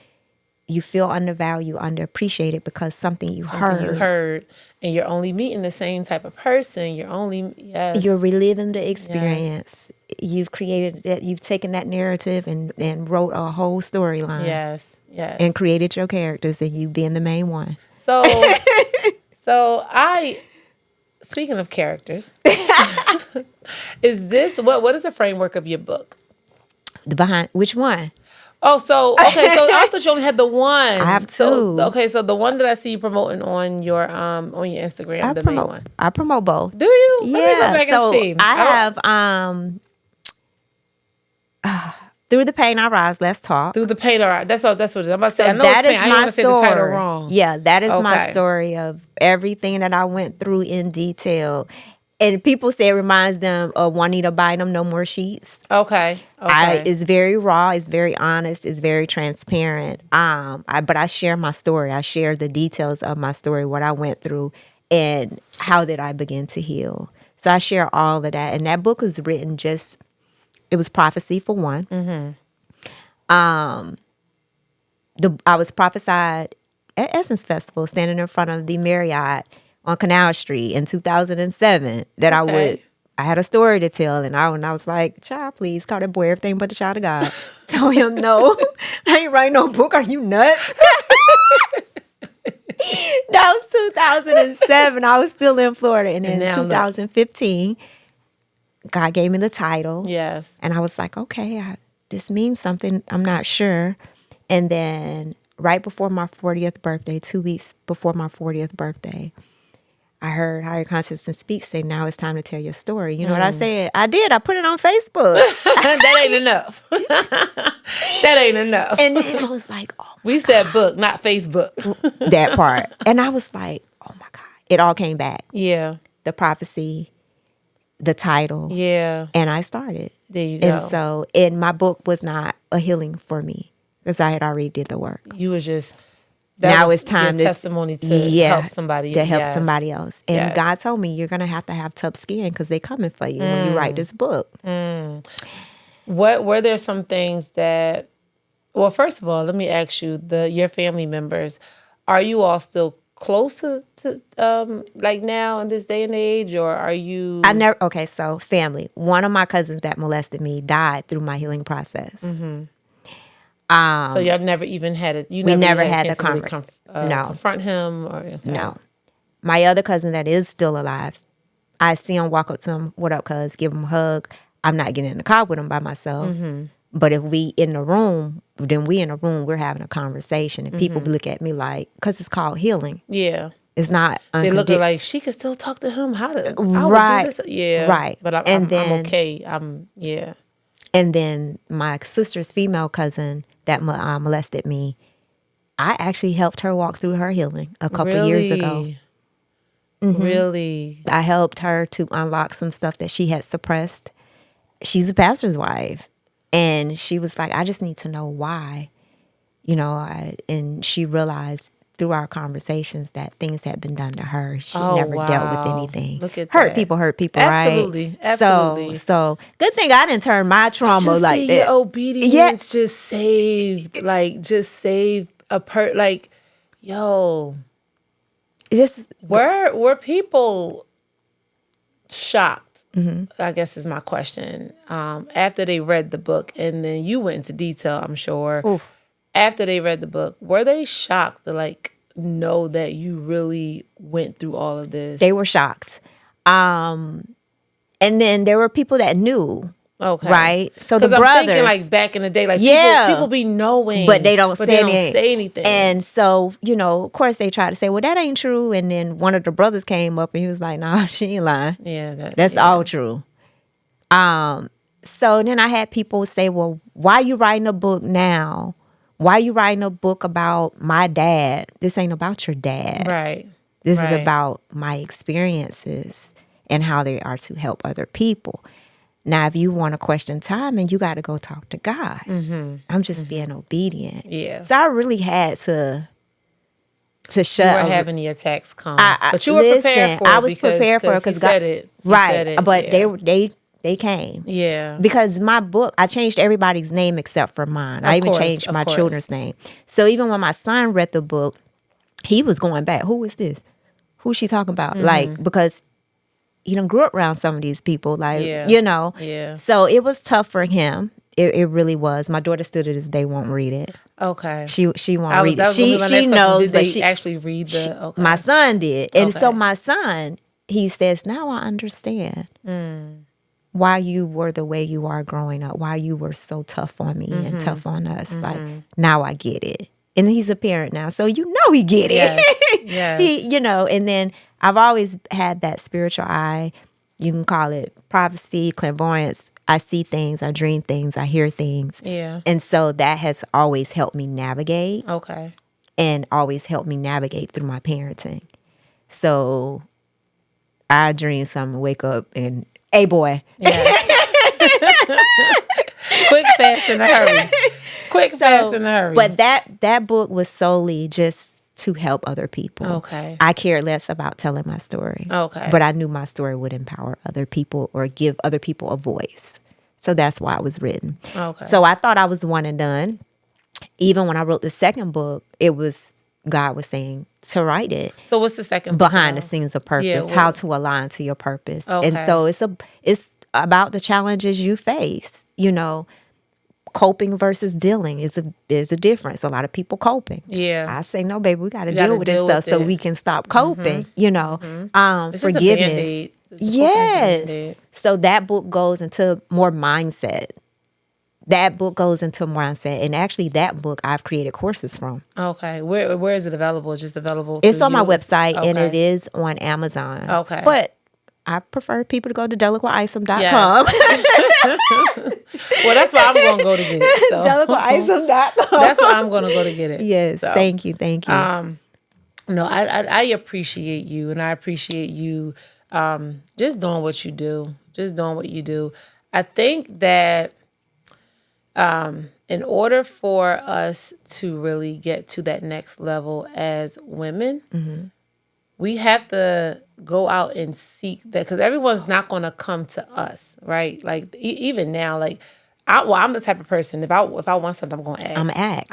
feel undervalued, underappreciated because something you heard. And you're only meeting the same type of person. You're reliving the experience. You've created that. You've taken that narrative and wrote a whole storyline. Yes. And created your characters, and you being the main one. So, speaking of characters, is this what is the framework of your book? Which one? Oh, so I thought you only had the one. I have two. So the one that I see you promoting on your Instagram, main one. I promote both. Do you? Yeah. Let me go back so and see. I have Through the Pain I Rise. Let's talk. Through the Pain, all right. That's what it is. I'm about to say. So I know that it's is pain. I didn't my want to say the title story. wrong. Yeah, that is my Okay. story of everything that I went through in detail. And people say it reminds them of Juanita Bynum, No More Sheets. Okay. It's very raw. It's very honest. It's very transparent. But I share my story. I share the details of my story, what I went through, and how did I begin to heal. So I share all of that. And that book was written it was prophecy for one. I was prophesied at Essence Festival, standing in front of the Marriott on Canal Street in 2007, that I had a story to tell, and I was like, child, please call that boy everything but the child of God. Told him, no, I ain't writing no book. Are you nuts? That was 2007. I was still in Florida. And in 2015, God gave me the title. Yes. And I was like, okay, this means something. I'm not sure. And then right before my 40th birthday, 2 weeks before my 40th birthday, I heard Higher Consciousness Speak say, now it's time to tell your story. You know what I said? I did. I put it on Facebook. That ain't enough. That ain't enough. And I was like, oh, we said book, not Facebook. that part. And I was like, oh my God. It all came back. Yeah. The prophecy, the title. Yeah. And I started. There you go. And so, my book was not a healing for me because I had already did the work. You was just... Now it's time to testimony to help somebody somebody else. And God told me you're gonna have tough skin because they're coming for you when you write this book. What were there some things that? Well, first of all, let me ask you: your family members, are you all still close to like now in this day and age, or are you? Okay, so family. One of my cousins that molested me died through my healing process. So y'all never even had it. We never had to confront him, or No. My other cousin that is still alive, I see him, walk up to him, what up, cuz, give him a hug. I'm not getting in the car with him by myself. But if we in the room, then we in a room, we're having a conversation. And people look at me like, because it's called healing. Yeah. It's not They look at like, she could still talk to him. I would Right. do this. Yeah. Right. But And I'm then- okay. Yeah. And then my sister's female cousin that molested me, I actually helped her walk through her healing a couple years ago. Really? I helped her to unlock some stuff that she had suppressed. She's a pastor's wife. And she was like, I just need to know why. And she realized through our conversations that things had been done to her. She never dealt with anything. Look at hurt that. people, Absolutely. right? Absolutely. So good thing I didn't turn my trauma Just like see that. your obedience just saved yo. Just Were people shocked? Mm-hmm. I guess is my question. After they read the book, and then you went into detail, I'm sure. Oof. After they read the book, were they shocked to know that you really went through all of this? They were shocked. And then there were people that knew. Okay. Right? So the 'Cause I'm brothers. thinking back in the day, Yeah. people be knowing. But they don't say anything. And so, of course they try to say, well, that ain't true. And then one of the brothers came up and he was like, nah, she ain't lying. Yeah. That's all true. So then I had people say, well, why you writing a book now? Why you writing a book about my dad? This ain't about your dad. Right. This Right. is about my experiences and how they are to help other people. Now, if you want to question time, and you got to go talk to God. I'm just being obedient. Yeah. So I really had to You shut. were having the attacks come, I- but you were prepared for it. I was prepared for it because God said it. He right, said it, but yeah. they came. Yeah. Because my book, I changed everybody's name except for mine. I even course, changed of my course. children's name. So even when my son read the book, he was going back. Who is this? Who's she talking about? Because he done grew up around some of these people, Yeah. Yeah. So it was tough for him. It really was. My daughter still to this day won't read it. Okay. She won't read that it. was gonna be my next question. knows, Did but they she actually read the? Okay. my son did. And so Okay. my son, he says, now I understand why you were the way you are growing up, why you were so tough on me and tough on us. Like, now I get it. And he's a parent now, so he get it. Yes. Yes. He, and then I've always had that spiritual eye. You can call it prophecy, clairvoyance. I see things, I dream things, I hear things. Yeah. And so that has always helped me navigate Okay. and always helped me navigate through my parenting. So I dream something, wake up and, hey boy. Yes. Quick, fast, in a hurry. Quick, fast, in a hurry. But that book was solely just to help other people. Okay. I cared less about telling my story. Okay. But I knew my story would empower other people or give other people a voice. So that's why it was written. Okay. So I thought I was one and done. Even when I wrote the second book, God was saying to write it. So what's the second book Behind the about? scenes of purpose, Yeah, how to align to your purpose. And Okay. so it's about the challenges you face, coping versus dealing is a difference. A lot of people coping. Yeah. I say, no, baby, we got to gotta deal with this deal stuff with so it. we can stop coping, It's just a forgiveness. Band-Aid. It's a coping Yes. Band-Aid. So that book goes into more mindset. And actually that book I've created courses from. Okay. Where is it available? Just available? It's through on my you? website and Okay. it is on Amazon. Okay. But I prefer people to go to DeliquaIsom.com. Well, that's why I'm going to go to get it. So. DeliquaIsom.com. That's why I'm going to go to get it. Yes, So, thank you. No, I appreciate you, and I appreciate you just doing what you do. Just doing what you do. I think that in order for us to really get to that next level as women, we have to go out and seek that, because everyone's not going to come to us, right? Like even now, like I'm the type of person, if I want something, I'm going to ask.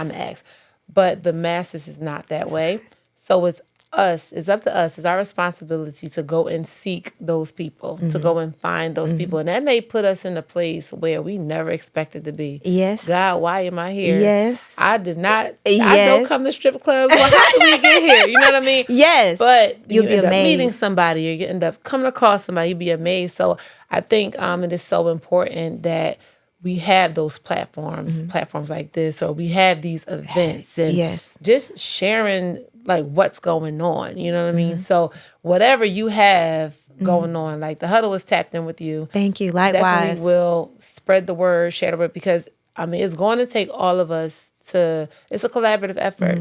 I'm gonna ask. But the masses is not that way. So it's it's up to us. It's our responsibility to go and seek those people, to go and find those people. And that may put us in a place where we never expected to be. Yes. God, why am I here? Yes. I did not, I Yes. don't come to strip clubs. Well, how did we get here? You know what I mean? Yes. But You'll you be end up meeting amazed. somebody, or you end up coming across somebody, you'd be amazed. So I think it is so important that we have those platforms like this, or we have these events, and Yes. just sharing like what's going on. You know what I mean? So whatever you have going on, like the Huddle is tapped in with you. Thank you. Likewise. Definitely will spread the word, share the word, because I mean, it's going to take all of us it's a collaborative effort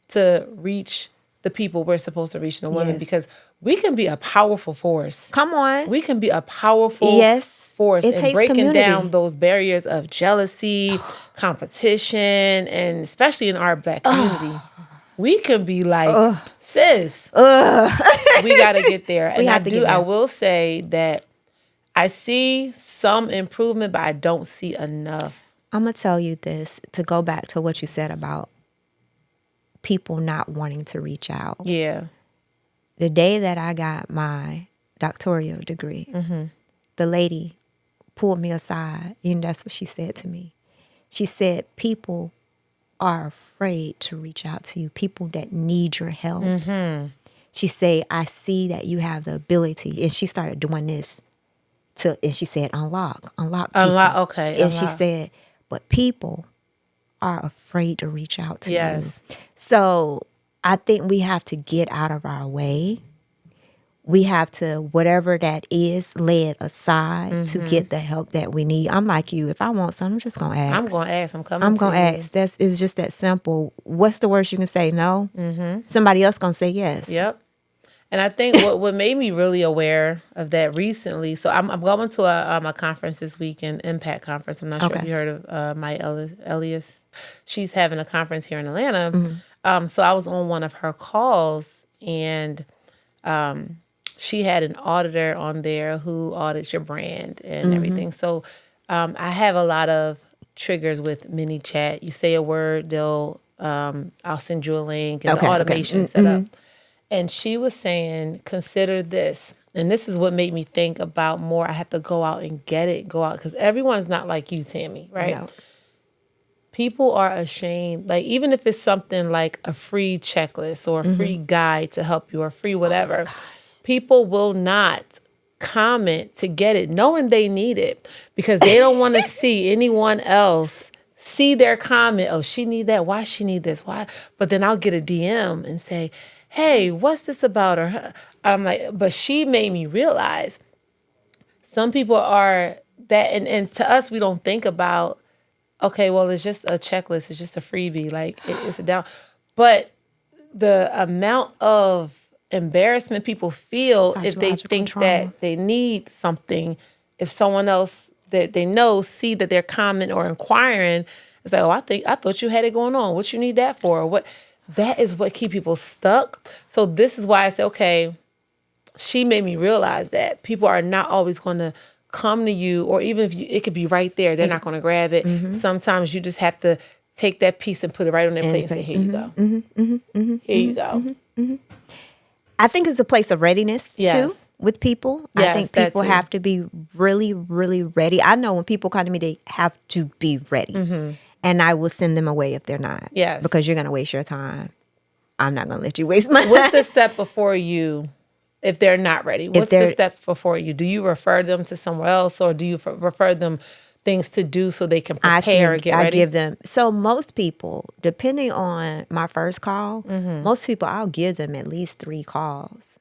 to reach the people we're supposed to reach, the women, Yes. because we can be a powerful force. Come on. We can be a powerful Yes. force It in takes breaking community. down those barriers of jealousy, competition, and especially in our Black community. We can be like, sis, we got to get there. And have to get I there. will say that I see some improvement, but I don't see enough. I'm going to tell you this, to go back to what you said about people not wanting to reach out. Yeah. The day that I got my doctoral degree, the lady pulled me aside, and that's what she said to me. She said, people are afraid to reach out to you, people that need your help. She said, I see that you have the ability. And she started doing this and she said, unlock people. Okay. And she said, but people are afraid to reach out to Yes. you. So I think we have to get out of our way. We have to, whatever that is, lay it aside to get the help that we need. I'm like you. If I want something, I'm just going to ask. I'm going to ask. I'm coming I'm to going to you. ask. It's just that simple. What's the worst you can say? No? Somebody else going to say yes. Yep. And I think what made me really aware of that recently, so I'm going to a conference this week, an Impact conference. I'm not sure if you heard of Maya Elias. She's having a conference here in Atlanta. So I was on one of her calls, and she had an auditor on there who audits your brand and everything. So I have a lot of triggers with ManyChat. You say a word, I'll send you a link, and the automation set up. And she was saying, consider this. And this is what made me think about more. I have to go out and go out. Because everyone's not like you, Tammy, right? No. People are ashamed. Like, even if it's something like a free checklist or a free guide to help you or free whatever, people will not comment to get it, knowing they need it, because they don't want to see anyone else see their comment. Oh, she need that. Why she need this? Why? But then I'll get a DM and say, hey, what's this about? Or I'm like, but she made me realize some people are that, and to us, we don't think about, okay, well, it's just a checklist. It's just a freebie. Like, it's a down. But the amount of embarrassment people feel if they Psychological think trauma. that they need something, if someone else that they know see that they're comment or inquiring, it's like, oh, I thought you had it going on. What you need that for? Or what? That is what keep people stuck. So this is why I say, okay, she made me realize that people are not always going to come to you, or even if it could be right there, they're not going to grab it. Sometimes you just have to take that piece and put it right on their plate and say, here you go. Here you go. I think it's a place of readiness too Yes. with people. I Yes, think that people too. have to be really, really ready. I know when people come to me, they have to be ready. And I will send them away if they're not. Yes. Because you're going to waste your time. I'm not going to let you waste mine. What's the step before you if they're not ready? What's the they're- step before you? Do you refer them to somewhere else, or do you refer them things to do so they can prepare or get I ready? give them. So most people, depending on my first call, most people, I'll give them at least 3 calls.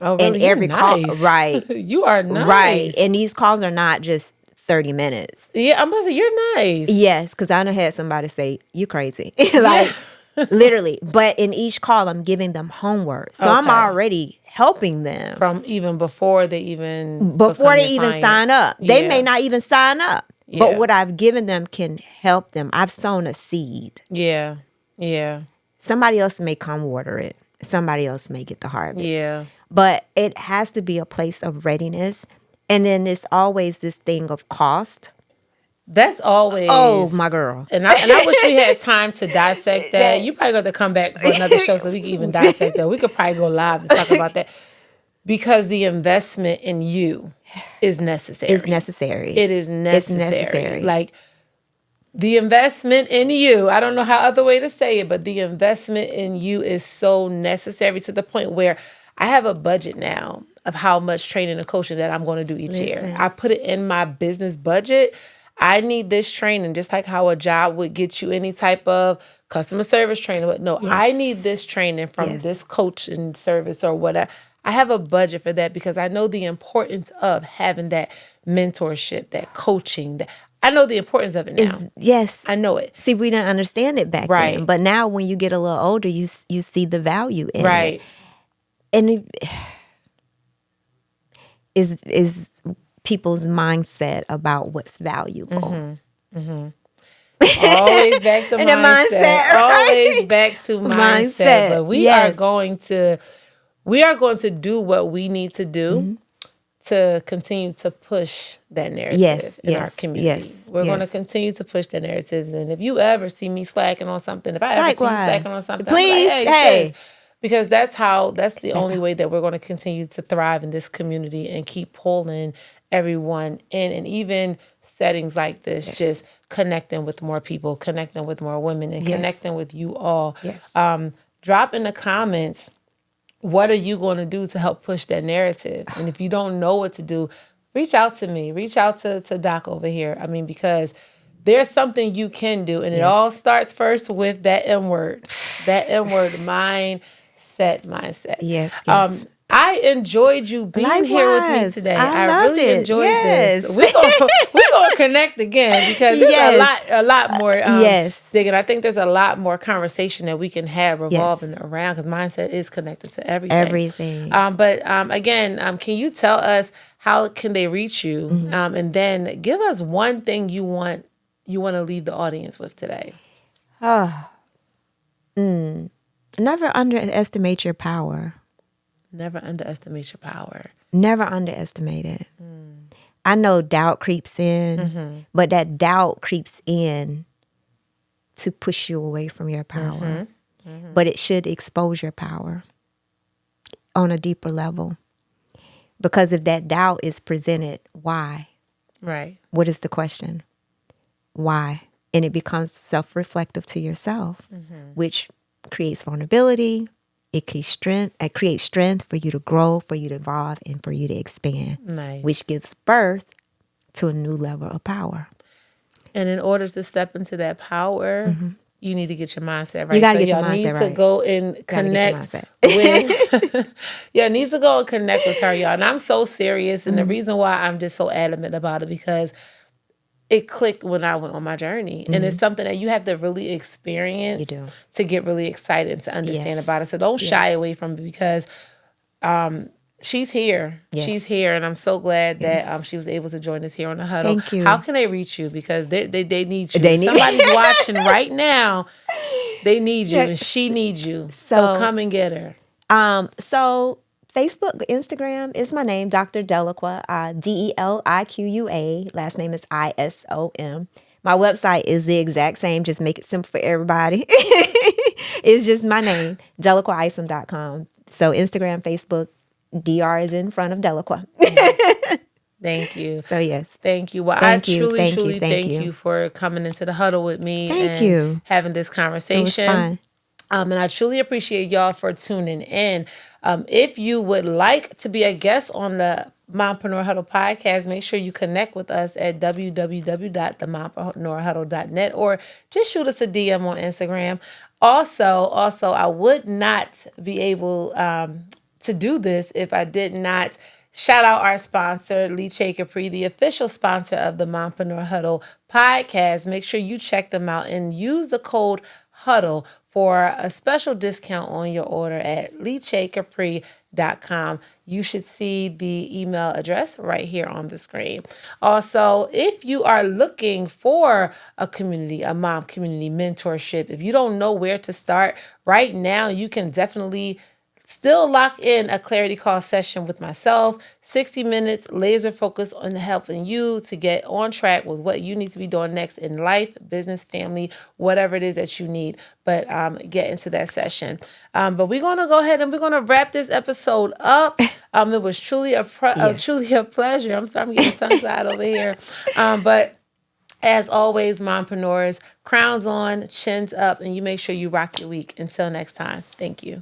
Oh, really? And You're every call, nice. right. You are nice. Right. And these calls are not just 30 minutes. Yeah, I'm about to say, you're nice. Yes, because I done had somebody say, you crazy. Like, literally. But in each call, I'm giving them homework. So I'm Okay. already helping them From even before they even before become they your even client. sign up. They Yeah. may not even sign up. Yeah. But what I've given them can help them. I've sown a seed. Yeah. Yeah. Somebody else may come water it. Somebody else may get the harvest. Yeah. But it has to be a place of readiness. And then it's always this thing of cost. That's always. Oh, my girl. And I wish we had time to dissect that. You probably got to come back for another show so we can even dissect that. We could probably go live to talk about that. Because the investment in you is necessary. It's necessary. It is necessary. It's necessary. Like, the investment in you, I don't know how other way to say it, but the investment in you is so necessary to the point where I have a budget now of how much training and coaching that I'm going to do each year. I put it in my business budget. I need this training, just like how a job would get you any type of customer service training. But no, I need this training from this coaching service or whatever. I have a budget for that because I know the importance of having that mentorship, that coaching. I know the importance of it now. Yes. I know it. See, we didn't understand it back then. But now when you get a little older, you see the value in it. And it is people's mindset about what's valuable. Always back to mindset. Always back to mindset. But we are going to do what we need to do to continue to push that narrative in our community. We're going to continue to push that narrative. And if you ever see me slacking on something, if I ever see you slacking on something, please, I'm like, hey. Because that's the only way that we're going to continue to thrive in this community and keep pulling everyone in. And even settings like this, just connecting with more people, connecting with more women, and connecting with you all. Drop in the comments, what are you going to do to help push that narrative? And if you don't know what to do, reach out to me. Reach out to Doc over here. I mean, because there's something you can do. And it all starts first with that M word. That M word, mindset. Yes. I enjoyed you being here with me today. I really enjoyed this. We're gonna connect again because there's a lot more digging. I think there's a lot more conversation that we can have revolving around because mindset is connected to everything. But again, can you tell us how can they reach you? And then give us one thing you want to leave the audience with today. Never underestimate your power. Never underestimate your power. Never underestimate it. I know doubt creeps in, but that doubt creeps in to push you away from your power. But it should expose your power on a deeper level. Because if that doubt is presented, why? Right. What is the question? Why? And it becomes self-reflective to yourself, which creates vulnerability. It creates strength for you to grow, for you to evolve, and for you to expand, which gives birth to a new level of power. And in order to step into that power, you need to get your mindset right. You got to get your mindset right. You need to go and connect with. Need to go and connect with her, y'all. And I'm so serious, and the reason why I'm just so adamant about it because it clicked when I went on my journey. And it's something that you have to really experience to get really excited and to understand about it. So don't shy away from it because she's here. She's here. And I'm so glad that she was able to join us here on the Huddle. Thank you. How can they reach you? Because they need you. Somebody's watching right now. They need you and she needs you. So come and get her. So Facebook, Instagram is my name, Dr. Deliqua, Deliqua. Last name is Isom. My website is the exact same. Just make it simple for everybody. It's just my name, DeliquaIsom.com. So Instagram, Facebook, DR is in front of Deliqua. Thank you. So yes. Thank you. Well, I truly thank you for coming into the Huddle with me and having this conversation. It was fun. And I truly appreciate y'all for tuning in. If you would like to be a guest on the Mompreneur Huddle podcast, make sure you connect with us at www.themompreneur.huddle.net or just shoot us a DM on Instagram. Also, I would not be able to do this if I did not shout out our sponsor, Deliqua Capri, the official sponsor of the Mompreneur Huddle podcast. Make sure you check them out and use the code HUDDLE for a special discount on your order at DeliquaCapri.com. You should see the email address right here on the screen. Also, if you are looking for a community, a mom community mentorship, if you don't know where to start, right now you can definitely Still lock in a clarity call session with myself, 60 minutes, laser focus on helping you to get on track with what you need to be doing next in life, business, family, whatever it is that you need. But get into that session. But we're going to go ahead and we're going to wrap this episode up. It was truly a pleasure. I'm sorry, I'm getting tongue-tied over here. But as always, mompreneurs, crowns on, chins up, and you make sure you rock your week. Until next time, thank you.